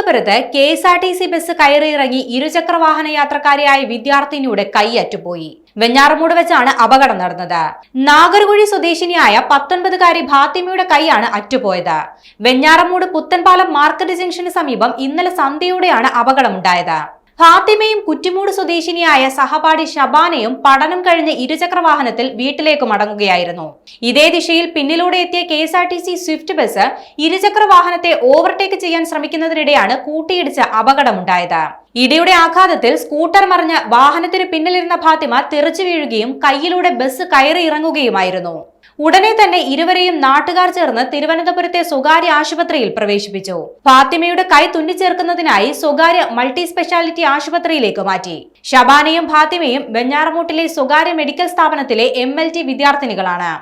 തിരുവനന്തപുരത്ത് KSRTC bus കയറിയിറങ്ങി ഇരുചക്രവാഹന യാത്രക്കാരിയായ വിദ്യാർത്ഥിനിയുടെ കൈയറ്റുപോയി. വെഞ്ഞാറമൂട് വെച്ചാണ് അപകടം നടന്നത്. നാഗർകുഴി സ്വദേശിനിയായ 19-കാരി ഫാത്തിമയുടെ കൈയാണ് അറ്റുപോയത്. വെഞ്ഞാറമൂട് പുത്തൻപാലം മാർക്കറ്റ് ജംഗ്ഷന് സമീപം ഇന്നലെ സന്ധ്യയോടെയാണ് അപകടമുണ്ടായത്. ഫാത്തിമയും കുറ്റിമൂട് സ്വദേശിനിയായ സഹപാഠി ഷബാനയും പഠനം കഴിഞ്ഞ് ഇരുചക്രവാഹനത്തിൽ വീട്ടിലേക്ക് മടങ്ങുകയായിരുന്നു. ഇതേ ദിശയിൽ പിന്നിലൂടെ എത്തിയ KSRTC സ്വിഫ്റ്റ് ബസ് ഇരുചക്രവാഹനത്തെ ഓവർടേക്ക് ചെയ്യാൻ ശ്രമിക്കുന്നതിനിടെയാണ് കൂട്ടിയിടിച്ച അപകടമുണ്ടായത്. ഇടിയുടെ ആഘാതത്തിൽ സ്കൂട്ടർ മറിഞ്ഞ് വാഹനത്തിന് പിന്നിലിരുന്ന ഫാത്തിമ തെറിച്ചു വീഴുകയും കൈയിലൂടെ ബസ് കയറി ഇറങ്ങുകയുമായിരുന്നു. ഉടനെ തന്നെ ഇരുവരെയും നാട്ടുകാർ ചേർന്ന് തിരുവനന്തപുരത്തെ സ്വകാര്യ ആശുപത്രിയിൽ പ്രവേശിപ്പിച്ചു. ഫാത്തിമയുടെ കൈ തുന്നിച്ചേർക്കുന്നതിനായി സ്വകാര്യ മൾട്ടി സ്പെഷ്യാലിറ്റി ആശുപത്രിയിലേക്ക് മാറ്റി. ഷബാനയും ഫാത്തിമയും വെഞ്ഞാറമൂട്ടിലെ സ്വകാര്യ മെഡിക്കൽ സ്ഥാപനത്തിലെ MLT വിദ്യാർത്ഥിനികളാണ്.